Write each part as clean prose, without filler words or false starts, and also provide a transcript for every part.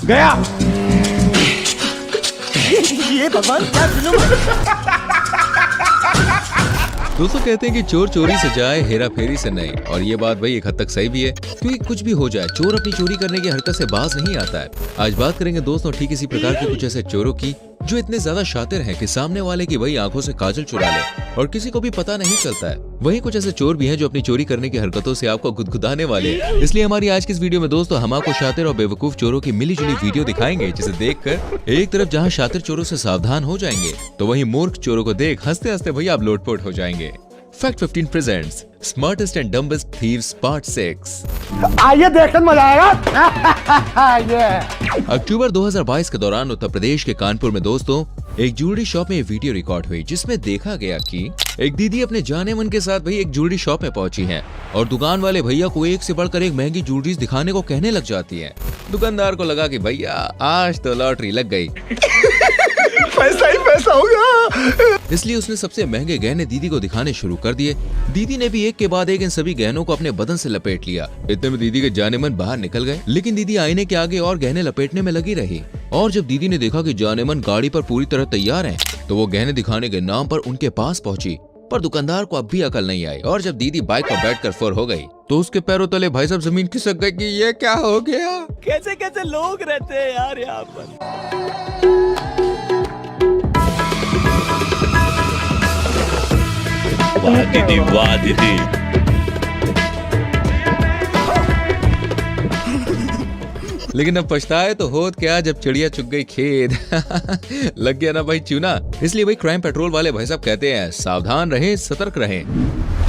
गया। ये भगवान क्या जुल्म। दोस्तों कहते हैं कि चोर चोरी से जाए, हेरा फेरी से नहीं। और ये बात भाई एक हद तक सही भी है, क्योंकि कुछ भी हो जाए चोर अपनी चोरी करने की हरकत से बाज नहीं आता है। आज बात करेंगे दोस्तों ठीक इसी प्रकार के कुछ ऐसे चोरों की जो इतने ज्यादा शातिर हैं कि सामने वाले की वही आंखों से काजल चुरा ले और किसी को भी पता नहीं चलता है। वहीं कुछ ऐसे चोर भी हैं जो अपनी चोरी करने की हरकतों से आपको गुदगुदाने वाले हैं। इसलिए हमारी आज की इस वीडियो में दोस्तों हम आपको शातिर और बेवकूफ चोरों की मिली जुली वीडियो दिखाएंगे, जिसे देखकर एक तरफ जहां शातिर चोरों से सावधान हो जाएंगे, तो वहीं मूर्ख चोरों को देख हंसते हंसते भैया आप लोटपोट हो जाएंगे। Fact 15 presents smartest and dumbest thieves part 6। आइए देखकर मजा आएगा। अक्टूबर 2022 के दौरान उत्तर प्रदेश के कानपुर में दोस्तों एक ज्वेलरी शॉप में ये वीडियो रिकॉर्ड हुई, जिसमें देखा गया कि एक दीदी अपने जाने मन के साथ भाई एक ज्वेलरी शॉप में पहुंची है और दुकान वाले भैया को एक से बढ़कर एक महंगी ज्वेलरी दिखाने को कहने लग जाती है। दुकानदार को लगा कि भैया आज तो लॉटरी लग गई। पैसा ही पैसा होगा। इसलिए उसने सबसे महंगे गहने दीदी को दिखाने शुरू कर दिए। दीदी ने भी एक के बाद एक इन सभी गहनों को अपने बदन से लपेट लिया। इतने में दीदी के जाने मन बाहर निकल गए, लेकिन दीदी आईने के आगे और गहने लपेटने में लगी रही। और जब दीदी ने देखा कि जाने मन गाड़ी पर पूरी तरह तैयार हैं, तो वो गहने दिखाने के नाम पर उनके पास पहुंची। पर दुकानदार को अब भी अकल नहीं आई और जब दीदी बाइक पर बैठकर फुर हो गई तो उसके पैरों तले भाई साहब जमीन खिसक गई कि ये क्या हो गया। कैसे कैसे लोग रहते हैं यार यहाँ पर। वाह दीदी, वाह दीदी। लेकिन अब पछताए तो होत क्या जब चिड़िया चुग गई खेत। लग गया ना भाई चूना। इसलिए भाई क्राइम पेट्रोल वाले भाई साहब कहते हैं सावधान रहें, सतर्क रहें।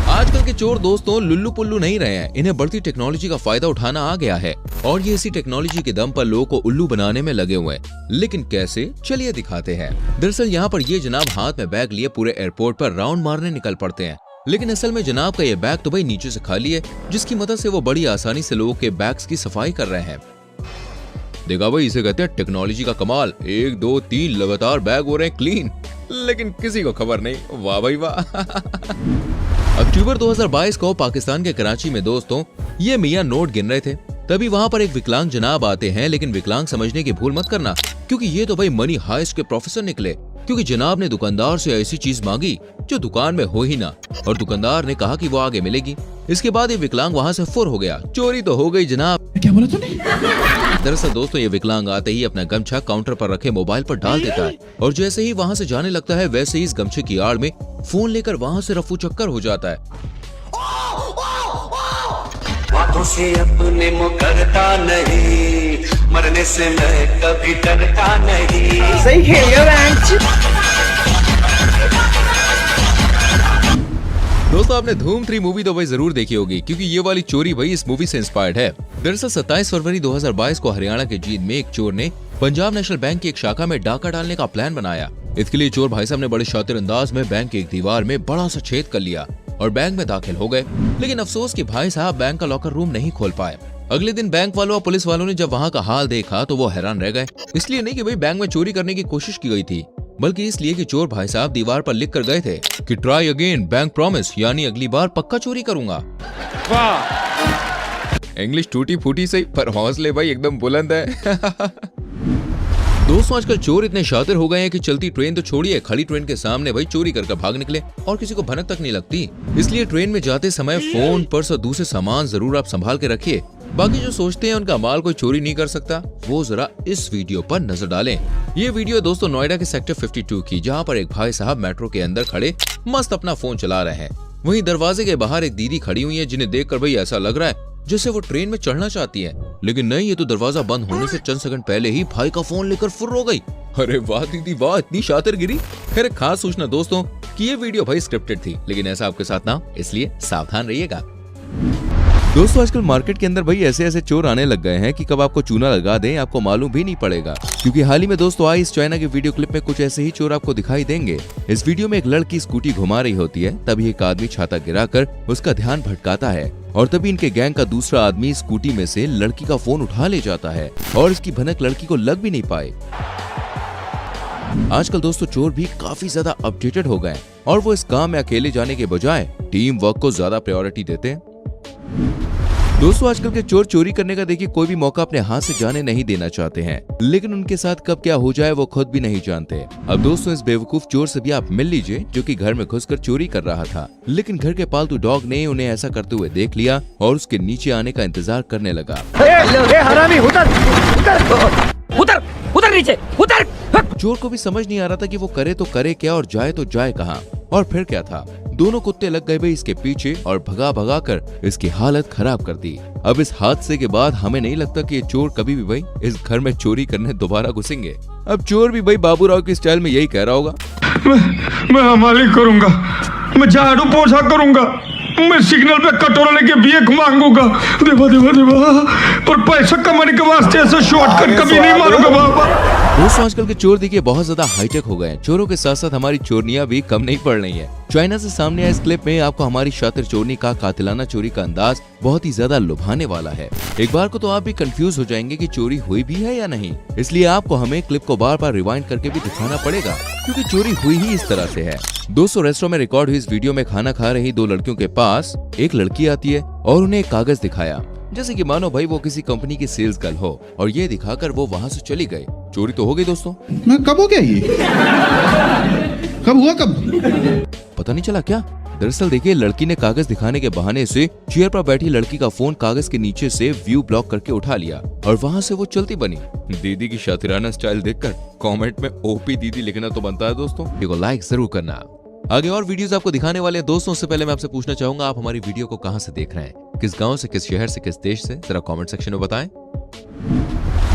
आजकल के चोर दोस्तों लुल्लू पुल्लू नहीं रहे हैं, इन्हें बढ़ती टेक्नोलॉजी का फायदा उठाना आ गया है और ये इसी टेक्नोलॉजी के दम पर लोगों को उल्लू बनाने में लगे हुए हैं। लेकिन कैसे, चलिए दिखाते हैं। दरअसल यहाँ पर ये जनाब हाथ में बैग लिए पूरे एयरपोर्ट पर राउंड मारने निकल पड़ते हैं, लेकिन असल में जनाब का ये बैग तो भाई नीचे से खाली है, जिसकी मदद से वो बड़ी आसानी से लोगों के बैग्स की सफाई कर रहे हैं। देखा भाई, इसे कहते हैं टेक्नोलॉजी का कमाल। 1 2 3 लगातार बैग हो रहे हैं क्लीन, लेकिन किसी को खबर नहीं। वाह भाई वाह। अक्टूबर 2022 को पाकिस्तान के कराची में दोस्तों ये मियां नोट गिन रहे थे, तभी वहां पर एक विकलांग जनाब आते हैं। लेकिन विकलांग समझने की भूल मत करना, क्योंकि ये तो भाई मनी हाइस्ट के प्रोफेसर निकले। क्योंकि जनाब ने दुकानदार से ऐसी चीज मांगी जो दुकान में हो ही ना, और दुकानदार ने कहा कि वो आगे मिलेगी। इसके बाद ये विकलांग वहां से फुर हो गया। चोरी तो हो गई जनाब। क्या बोला तूने? दरअसल दोस्तों ये विकलांग आते ही अपना गमछा काउंटर पर रखे मोबाइल पर डाल देता है और जैसे ही वहां से जाने लगता है, वैसे ही इस गमछे की आड़ में फोन लेकर वहां से रफू चक्कर हो जाता है। बातों से अपने मुकरता नहीं, मरने से मैं कभी डरता नहीं। सही खेल दोस्तों आपने धूम 3 मूवी तो भाई जरूर देखी होगी, क्योंकि ये वाली चोरी भाई इस मूवी से इंस्पायर्ड है। दरअसल 27 फरवरी 2022 को हरियाणा के जींद में एक चोर ने पंजाब नेशनल बैंक की एक शाखा में डाका डालने का प्लान बनाया। इसके लिए चोर भाई साहब ने बड़े शातिर अंदाज में बैंक की एक दीवार में बड़ा सा छेद कर लिया और बैंक में दाखिल हो गए। लेकिन अफसोस कि भाई साहब बैंक का लॉकर रूम नहीं खोल पाए। अगले दिन बैंक वालों और पुलिस वालों ने जब वहाँ का हाल देखा तो वो हैरान रह गए। इसलिए नहीं कि भाई बैंक में चोरी करने की कोशिश की गई थी, बल्कि इसलिए कि चोर भाई साहब दीवार पर लिख कर गए थे कि ट्राई अगेन बैंक प्रॉमिस, यानी अगली बार पक्का चोरी करूंगा। वाह, इंग्लिश टूटी फूटी सही, पर हौसले भाई एकदम बुलंद है। दोस्तों आजकल चोर इतने शातिर हो गए हैं कि चलती ट्रेन तो छोड़िए, खड़ी ट्रेन के सामने भाई चोरी कर भाग निकले और किसी को भनक तक नहीं लगती। इसलिए ट्रेन में जाते समय फोन, पर्स और दूसरे सामान जरूर आप संभाल के रखिए। बाकी जो सोचते हैं उनका माल कोई चोरी नहीं कर सकता, वो जरा इस वीडियो पर नजर डालें। ये वीडियो दोस्तों नोएडा के सेक्टर 52 की, जहाँ पर एक भाई साहब मेट्रो के अंदर खड़े मस्त अपना फोन चला रहे हैं। वहीं दरवाजे के बाहर एक दीदी खड़ी हुई है, जिन्हें देखकर भाई ऐसा लग रहा है जैसे वो ट्रेन में चढ़ना चाहती है, लेकिन नहीं, ये तो दरवाजा बंद होने से चंद सेकंड पहले ही भाई का फोन लेकर फुर्र हो गई। अरे वाह दीदी वाह, इतनी शातिर गिरी। खैर खास सूचना दोस्तों कि ये वीडियो भाई स्क्रिप्टेड थी, लेकिन ऐसा आपके साथ ना, इसलिए सावधान रहिएगा। दोस्तों आजकल मार्केट के अंदर भाई ऐसे ऐसे चोर आने लग गए हैं कि कब आपको चूना लगा दें आपको मालूम भी नहीं पड़ेगा। क्योंकि हाल ही में दोस्तों आई इस चाइना के वीडियो क्लिप में कुछ ऐसे ही चोर आपको दिखाई देंगे। इस वीडियो में एक लड़की स्कूटी घुमा रही होती है, तभी एक आदमी छाता गिराकर उसका ध्यान भटकाता है और तभी इनके गैंग का दूसरा आदमी स्कूटी में से लड़की का फोन उठा ले जाता है और इसकी भनक लड़की को लग भी नहीं पाए। आजकल दोस्तों चोर भी काफी ज्यादा अपडेटेड हो गए और वो इस काम में अकेले जाने के बजाय टीम वर्क को ज्यादा प्रायोरिटी देते हैं। दोस्तों आजकल के चोर चोरी करने का देखिए कोई भी मौका अपने हाथ से जाने नहीं देना चाहते हैं, लेकिन उनके साथ कब क्या हो जाए वो खुद भी नहीं जानते। अब दोस्तों इस बेवकूफ चोर से भी आप मिल लीजिए जो कि घर में घुसकर चोरी कर रहा था, लेकिन घर के पालतू डॉग ने उन्हें ऐसा करते हुए देख लिया और उसके नीचे आने का इंतजार करने लगा। हरामी उतर उतर उतर नीचे उतर। चोर को भी समझ नहीं आ रहा था कि वो करे तो करे क्या और जाए तो जाए कहाँ। और फिर क्या था, दोनों कुत्ते लग गए भाई इसके पीछे और भगा भगा कर इसकी हालत खराब कर दी। अब इस हादसे के बाद हमें नहीं लगता कि ये चोर कभी भी भाई इस घर में चोरी करने दोबारा घुसेंगे। अब चोर भी भाई बाबूराव की स्टाइल में यही कह रहा होगा, मैं हमारी करूंगा, मैं झाड़ू पोछा करूंगा, मैं सिग्नल पे कटोरा लेके भीख मांगूंगा, देवा देवा देवा, पर पैसा कमाने के वास्ते ऐसा शॉर्टकट कभी नहीं मारूंगा बाबा। दोस्तों आजकल के चोर देखिए बहुत ज्यादा हाईटेक हो गए हैं। चोरों के साथ साथ हमारी चोरनियां भी कम नहीं पड़ रही हैं। चाइना से सामने आए इस क्लिप में आपको हमारी शातिर चोरनी का कातिलाना चोरी का अंदाज बहुत ही ज्यादा लुभाने वाला है। एक बार को तो आप भी कंफ्यूज हो जाएंगे कि चोरी हुई भी है या नहीं, इसलिए आपको हमें क्लिप को बार बार रिवाइंड करके भी दिखाना पड़ेगा क्योंकि चोरी हुई ही इस तरह से है। दोस्तों रेस्टोरेंट में रिकॉर्ड हुई इस वीडियो में खाना खा रही दो लड़कियों के पास एक लड़की आती है और उन्हें एक कागज दिखाया, जैसे कि मानो भाई वो किसी कंपनी की सेल्स गर्ल हो, और ये दिखाकर वो वहाँ से चली गई। चोरी तो हो गई दोस्तों। मैं कब हो गया ये? कब हुआ कब? पता नहीं चला क्या। दरअसल देखिए लड़की ने कागज दिखाने के बहाने से चेयर पर बैठी लड़की का फोन कागज के नीचे से व्यू ब्लॉक करके उठा लिया और वहाँ से वो चलती बनी। दीदी की शातिराना स्टाइल देखकर कमेंट में ओपी दीदी लिखना तो बनता है दोस्तों। वीडियो को लाइक जरूर करना। आगे और वीडियोस आपको दिखाने वाले हैं दोस्तों। उससे पहले मैं आपसे पूछना चाहूंगा आप हमारी वीडियो को कहां से देख रहे हैं, किस गांव से, किस शहर से, किस देश से, जरा कमेंट सेक्शन में बताएं।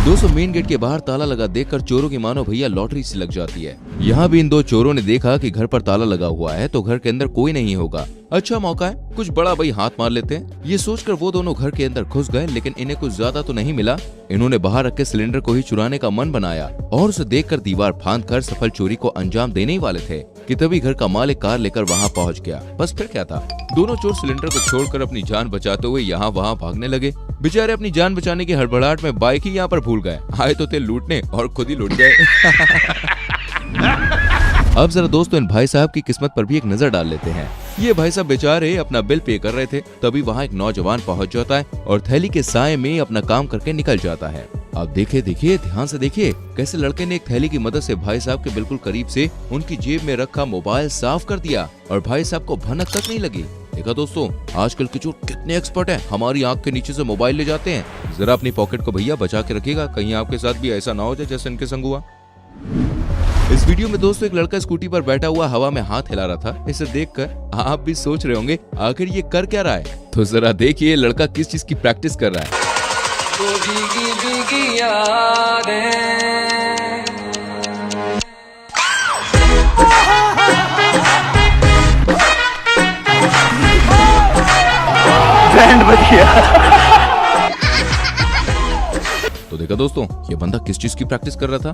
दोस्तों मेन गेट के बाहर ताला लगा देखकर चोरों की मानो भैया लॉटरी सी लग जाती है। यहाँ भी इन दो चोरों ने देखा कि घर पर ताला लगा हुआ है तो घर के अंदर कोई नहीं होगा, अच्छा मौका है कुछ बड़ा भाई हाथ मार लेते हैं। ये सोचकर वो दोनों घर के अंदर घुस गए, लेकिन इन्हें कुछ ज्यादा तो नहीं मिला। इन्होंने बाहर रखे सिलेंडर को ही चुराने का मन बनाया और उसे देखकर दीवार फांदकर सफल चोरी को अंजाम देने ही वाले थे कि तभी घर का मालिक कार लेकर वहाँ पहुँच गया। बस फिर क्या था, दोनों चोर सिलेंडर को छोड़कर अपनी जान बचाते हुए यहाँ वहाँ भागने लगे। बेचारे अपनी जान बचाने की हड़बड़ाहट में बाइक ही यहाँ पर भूल गए। आए तो थे लूटने और खुद ही लूट गए। अब जरा दोस्तों इन भाई साहब की किस्मत पर भी एक नजर डाल लेते हैं। ये भाई साहब बेचारे अपना बिल पे कर रहे थे, तभी वहाँ एक नौजवान पहुँच जाता है और थैली के साए में अपना काम करके निकल जाता है। अब देखिए ध्यान से देखिए कैसे लड़के ने एक थैली की मदद से भाई साहब के बिल्कुल करीब से उनकी जेब में रखा मोबाइल साफ कर दिया और भाई साहब को भनक तक नहीं लगी। देखा दोस्तों आजकल के चोर कितने एक्सपर्ट हैं, हमारी आंख के नीचे से मोबाइल ले जाते हैं। जरा अपनी पॉकेट को भैया बचा के रखिएगा, कहीं आपके साथ भी ऐसा ना हो जाए जैसे इनके संग हुआ। इस वीडियो में दोस्तों एक लड़का स्कूटी पर बैठा हुआ हवा में हाथ हिला रहा था। इसे देखकर आप भी सोच रहे होंगे आखिर ये कर क्या रहा है, तो जरा देखिए लड़का किस चीज की प्रैक्टिस कर रहा है। तो देखा दोस्तों ये बंदा किस चीज की प्रैक्टिस कर रहा था।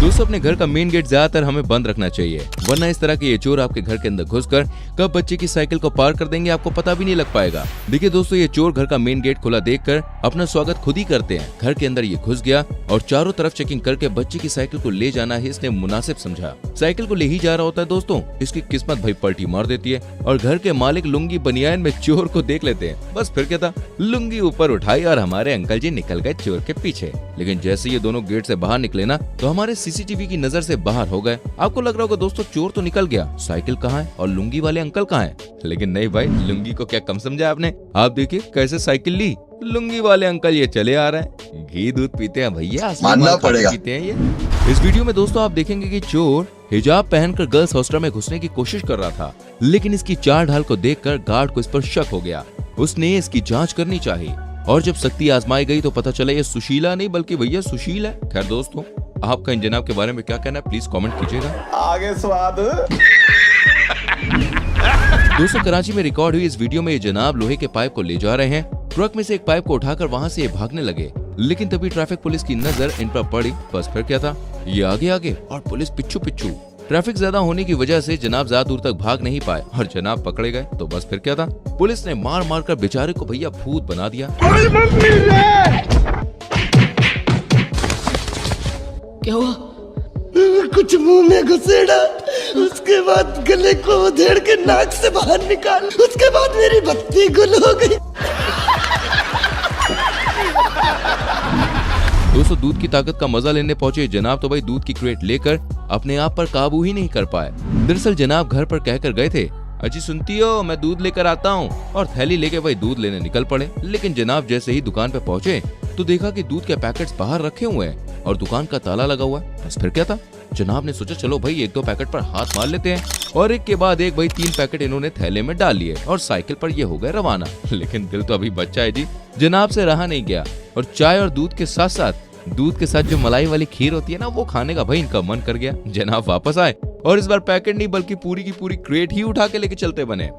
दोस्तों अपने घर का मेन गेट ज्यादातर हमें बंद रखना चाहिए, वरना इस तरह के ये चोर आपके घर के अंदर घुसकर कब बच्चे की साइकिल को पार कर देंगे आपको पता भी नहीं लग पाएगा। देखिए दोस्तों ये चोर घर का मेन गेट खुला देखकर अपना स्वागत खुद ही करते हैं। घर के अंदर ये घुस गया और चारों तरफ चेकिंग करके बच्चे की साइकिल को ले जाना ही इसने मुनासिब समझा। साइकिल को ले ही जा रहा होता है दोस्तों, इसकी किस्मत भाई पलटी मार देती है और घर के मालिक लुंगी बनियान में चोर को देख लेते हैं। बस फिर क्या था, लुंगी ऊपर उठाई और हमारे अंकल जी निकल गए चोर के पीछे। लेकिन जैसे ये दोनों गेट से बाहर निकले ना तो हमारे सीसीटीवी की नजर से बाहर हो गए। आपको लग रहा होगा दोस्तों चोर तो निकल गया, साइकिल कहाँ है और लुंगी वाले अंकल कहाँ है, लेकिन नहीं भाई लुंगी को क्या कम समझा आपने। आप देखिए कैसे साइकिल ली, लुंगी वाले अंकल ये चले आ रहे हैं, घी दूध पीते हैं भैया, मानना पड़ेगा पीते हैं ये। इस वीडियो में दोस्तों आप देखेंगे कि चोर हिजाब पहनकर गर्ल्स हॉस्टल में घुसने की कोशिश कर रहा था, लेकिन इसकी चाल ढाल को देखकर गार्ड को इस पर शक हो गया। उसने इसकी जांच करनी चाहिए और जब सख्ती आजमाई गई तो पता चला ये सुशीला नहीं बल्कि भैया सुशील है। खैर दोस्तों आपका इन जनाब के बारे में क्या कहना है प्लीज कमेंट कीजिएगा। आगे स्वाद। दोस्तों कराची में रिकॉर्ड हुई इस वीडियो में ये जनाब लोहे के पाइप को ले जा रहे हैं। ट्रक में से एक पाइप को उठाकर वहां से ये भागने लगे, लेकिन तभी ट्रैफिक पुलिस की नजर इन पर पड़ी। बस फिर क्या था, ये आगे आगे और पुलिस पिछू पिछू। ट्रैफिक ज्यादा होने की वजह से जनाब ज्यादा दूर तक भाग नहीं पाए और जनाब पकड़े गए। तो बस फिर क्या था, पुलिस ने मार मार कर बेचारे को भैया भूत बना दिया। क्या हुआ? कुछ मुंह में घुसेड़ा, उसके बाद गले को उधेड़ के नाक से बाहर निकाल, उसके बाद मेरी बत्ती गुल हो गई। दोस्तों दूध की ताकत का मजा लेने पहुंचे जनाब तो भाई दूध की क्रेट लेकर अपने आप पर काबू ही नहीं कर पाए। दरअसल जनाब घर पर कहकर गए थे, अजी सुनती हो मैं दूध लेकर आता हूँ, और थैली लेके भाई दूध लेने निकल पड़े। लेकिन जनाब जैसे ही दुकान पे पहुंचे तो देखा कि दूध के पैकेट्स बाहर रखे हुए हैं और दुकान का ताला लगा हुआ है। बस फिर क्या था, जनाब ने सोचा चलो भाई 1-2 पैकेट पर हाथ मार लेते हैं, और एक के बाद एक भाई 3 पैकेट इन्होंने थैले में डाल लिए और साइकिल पर ये हो गए रवाना। लेकिन दिल तो अभी बच्चा है जी, जनाब से रहा नहीं गया और चाय और दूध के साथ जो मलाई वाली खीर होती है ना, वो खाने का भाई इनका मन कर गया। जनाब वापस आए और इस बार पैकेट नहीं बल्कि पूरी की पूरी क्रेट ही उठा के लेके चलते बने।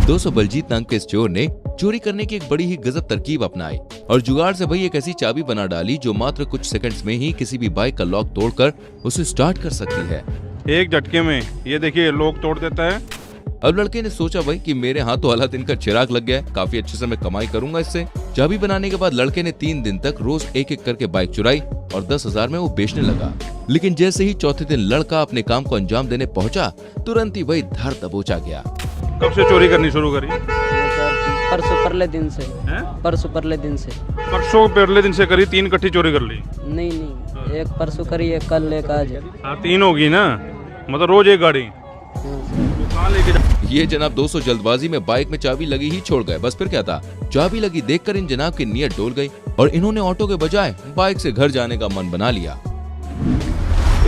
दोस्तों बलजीत नाम के इस चोर ने चोरी करने की एक बड़ी ही गजब तरकीब अपनाई और जुगाड़ से भाई एक ऐसी चाबी बना डाली जो मात्र कुछ सेकंड्स में ही किसी भी बाइक का लॉक तोड़कर उसे स्टार्ट कर सकती है। एक झटके में ये देखिए लॉक तोड़ देता है। अब लड़के ने सोचा भाई कि मेरे हाथों वाला दिन का चिराग लग गया है, काफी अच्छे से मैं कमाई करूंगा इससे। चाबी बनाने के बाद लड़के ने 3 दिन तक रोज एक करके बाइक चुराई और 10,000 में वो बेचने लगा। लेकिन जैसे ही चौथे दिन लड़का अपने काम को अंजाम देने पहुंचा, तुरंत ही भाई धर दबोचा गया। कब से चोरी करनी शुरू करी? परसों परले दिन से। परसों परले दिन से करी, 3 इकट्ठी चोरी कर ली? नहीं, एक परसों करी, एक कल, एक आज। 3 होगी ना, मतलब रोज एक गाड़ी। ये जनाब 200 जल्दबाजी में बाइक में चाबी लगी ही छोड़ गए। बस फिर क्या था, चाबी लगी देखकर इन जनाब की नीयत डोल गई और इन्होंने ऑटो के बजाय बाइक से घर जाने का मन बना लिया।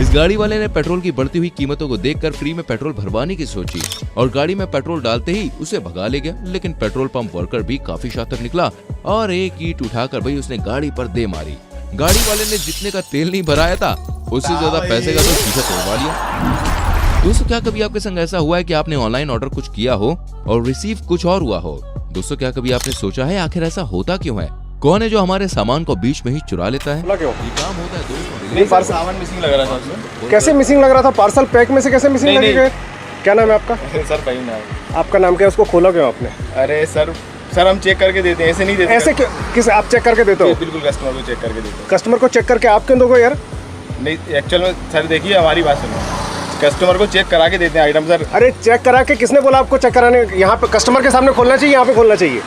इस गाड़ी वाले ने पेट्रोल की बढ़ती हुई कीमतों को देखकर फ्री में पेट्रोल भरवाने की सोची और गाड़ी में पेट्रोल डालते ही उसे भगा ले गया। लेकिन पेट्रोल पंप वर्कर भी काफी शातिर निकला और एक ईंट उठाकर भाई उसने गाड़ी पर दे मारी। गाड़ी वाले ने जितने का तेल नहीं भराया था उससे ज्यादा पैसे का तो शीशा तोड़वा लिया। दोस्तों क्या कभी आपके संग ऐसा हुआ है कि आपने ऑनलाइन ऑर्डर कुछ किया हो और रिसीव कुछ और हुआ हो? दोस्तों क्या कभी आपने सोचा है आखिर ऐसा होता क्यों है? कौन है जो हमारे सामान को बीच में ही चुरा लेता है? क्यों? ये काम होता है दोस्तों। नहीं, पार्सल सामान मिसिंग लग रहा था। कैसे मिसिंग लग रहा था? पार्सल पैक में से कैसे मिसिंग लगेगा? क्या नाम है आपका? सर कहीं नाम। आपका नाम क्या है? उसको खोला क्यों आपने? अरे सर हम चेक करके देते हैं, ऐसे नहीं देते। ऐसे किस आप चेक करके देते हो? बिल्कुल कस्टमर को चेक करके देते हैं। कस्टमर को चेक करके आप क्यों दोगे यार? नहीं एक्चुअल में सर देखिए हमारी बात सुनो, कस्टमर को चेक करा के देते हैं आइटम सर। अरे चेक करा के किसने बोला आपको चेक कराने? यहाँ पे कस्टमर के सामने खोलना चाहिए, यहाँ पे खोलना चाहिए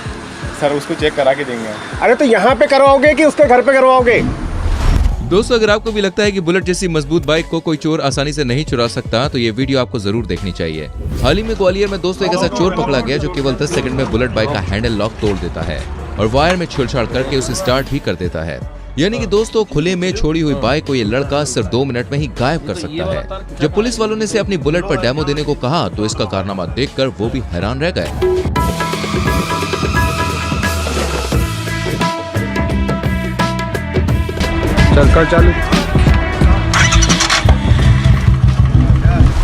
सर। उसको चेक करा के देंगे। अरे तो यहाँ पे करवाओगे कि उसके घर पे करवाओगे? दोस्तों अगर आपको भी लगता है कि बुलेट जैसी मजबूत बाइक को कोई चोर आसानी से नहीं चुरा सकता तो ये वीडियो आपको जरूर देखनी चाहिए। हाल ही में ग्वालियर में दोस्तों एक ऐसा चोर पकड़ा गया जो केवल 10 सेकंड में बुलेट बाइक का हैंडल लॉक तोड़ देता है और वायर में छेड़छाड़ करके उसे स्टार्ट भी कर देता है। यानी कि दोस्तों खुले में छोड़ी हुई बाइक को ये लड़का सिर्फ 2 मिनट में ही गायब कर सकता है। जब पुलिस वालों ने इसे अपनी बुलेट पर डेमो देने को कहा तो इसका कारनामा देखकर वो भी हैरान रह गए।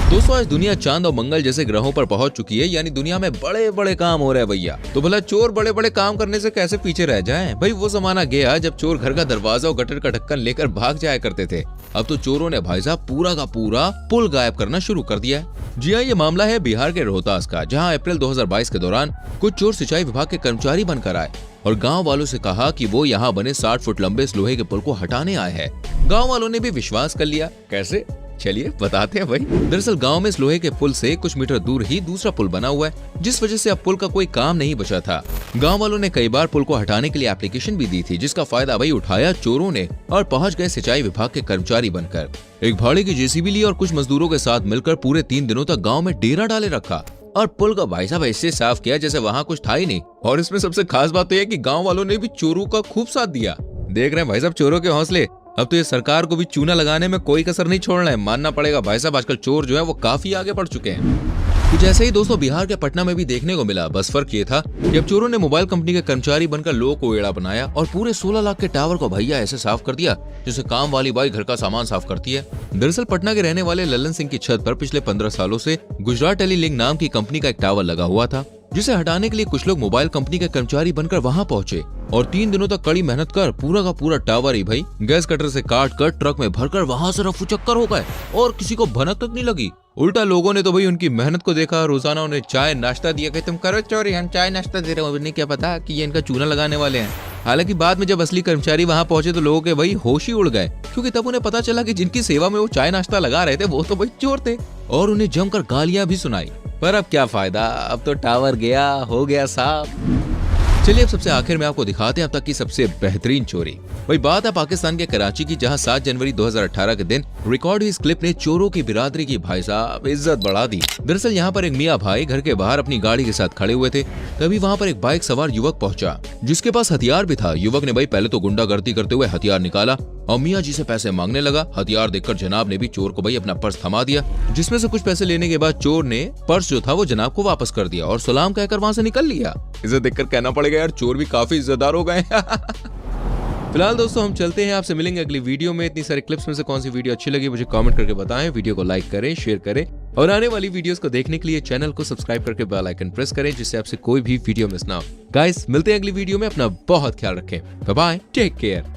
दोस्तों आज दुनिया चांद और मंगल जैसे ग्रहों पर पहुंच चुकी है, यानी दुनिया में बड़े बड़े काम हो रहे हैं भैया। तो भला चोर बड़े बड़े काम करने से कैसे पीछे रह जाएं? भाई वो जमाना गया जब चोर घर का दरवाजा और गटर का ढक्कन लेकर भाग जाया करते थे। अब तो चोरों ने भाई साहब पूरा का पूरा पुल गायब करना शुरू कर दिया है। जी हाँ, ये मामला है बिहार के रोहतास का, जहाँ अप्रैल 2022 के दौरान कुछ चोर सिंचाई विभाग के कर्मचारी बनकर आए और गांव वालों से कहा कि वो यहाँ बने 60 फुट लंबे इस लोहे के पुल को हटाने आए हैं। गांव वालों ने भी विश्वास कर लिया। कैसे? चलिए बताते हैं भाई। दरअसल गांव में इस लोहे के पुल से कुछ मीटर दूर ही दूसरा पुल बना हुआ है, जिस वजह से अब पुल का कोई काम नहीं बचा था। गांव वालों ने कई बार पुल को हटाने के लिए एप्लीकेशन भी दी थी, जिसका फायदा भाई उठाया चोरों ने और पहुंच गए सिंचाई विभाग के कर्मचारी बनकर। एक भाड़े की जेसीबी ली और कुछ मजदूरों के साथ मिलकर पूरे 3 दिनों तक गाँव में डेरा डाले रखा और पुल का भाई साहब ऐसे साफ किया जैसे वहाँ कुछ था ही नहीं। और इसमें सबसे खास बात तो यह कि गाँव वालों ने भी चोरों का खूब साथ दिया। देख रहे हैं भाई साहब चोरों के हौसले। अब तो ये सरकार को भी चूना लगाने में कोई कसर नहीं छोड़ना है, मानना पड़ेगा भाई साहब। आजकल चोर जो है वो काफी आगे बढ़ चुके हैं। कुछ ऐसे ही दोस्तों बिहार के पटना में भी देखने को मिला। बस फर्क ये था कि अब चोरों ने मोबाइल कंपनी के कर्मचारी बनकर लोगों को एड़ा बनाया और पूरे 16 लाख के टावर को भैया ऐसे साफ कर दिया जैसे काम वाली बाई घर का सामान साफ करती है। दरअसल पटना के रहने वाले ललन सिंह की छत पर पिछले 15 सालों से गुजरात टेलीलिंक नाम की कंपनी का एक टावर लगा हुआ था, जिसे हटाने के लिए कुछ लोग मोबाइल कंपनी के कर्मचारी बनकर वहां पहुंचे और 3 दिनों तक कड़ी मेहनत कर पूरा का पूरा टावर ही भाई गैस कटर से काट कर ट्रक में भरकर वहां से रफू चक्कर हो गए और किसी को भनक तक नहीं लगी। उल्टा लोगों ने तो भाई उनकी मेहनत को देखा, रोजाना उन्हें चाय नाश्ता दिया कि तुम करो चोरी, हम चाय नाश्ता दे रहे हो। उन्हें क्या पता कि ये इनका चूना लगाने वाले हैं। हालांकि बाद में जब असली कर्मचारी वहां पहुंचे तो लोगों के भाई होश ही उड़ गए, क्योंकि तब उन्हें पता चला कि जिनकी सेवा में वो चाय नाश्ता लगा रहे थे वो तो भाई चोर थे और उन्हें जमकर गालियां भी सुनाई। पर अब क्या फायदा, अब तो टावर गया, हो गया साफ। चलिए अब सबसे आखिर में आपको दिखाते हैं अब तक की सबसे बेहतरीन चोरी। वही बात है पाकिस्तान के कराची की, जहां 7 जनवरी 2018 के दिन रिकॉर्ड हुई इस क्लिप ने चोरों की बिरादरी की भाई साहब इज्जत बढ़ा दी। दरअसल यहाँ पर एक मियाँ भाई घर के बाहर अपनी गाड़ी के साथ खड़े हुए थे, तभी वहाँ पर एक बाइक सवार युवक पहुंचा जिसके पास हथियार भी था। युवक ने भाई पहले तो गुंडागर्दी करते हुए हथियार निकाला और मियाँ जी से पैसे मांगने लगा। हथियार देखकर जनाब ने भी चोर को भाई अपना पर्स थमा दिया, जिसमें से कुछ पैसे लेने के बाद चोर ने पर्स जो था वो जनाब को वापस कर दिया और सलाम कहकर वहाँ से निकल लिया। इसे देखकर कहना पड़ेगा यार चोर भी काफी इज्जतदार हो गए। फिलहाल दोस्तों हम चलते हैं, आपसे मिलेंगे अगली वीडियो में। इतनी सारी क्लिप्स में से कौन सी वीडियो अच्छी लगी मुझे कमेंट करके बताएं। वीडियो को लाइक करें, शेयर करें और आने वाली वीडियोस को देखने के लिए चैनल को सब्सक्राइब करके बेल आइकन प्रेस करें, जिससे आपसे कोई भी वीडियो मिस ना हो। गाइस मिलते हैं अगली वीडियो में, अपना बहुत ख्याल रखें। Bye bye, take care.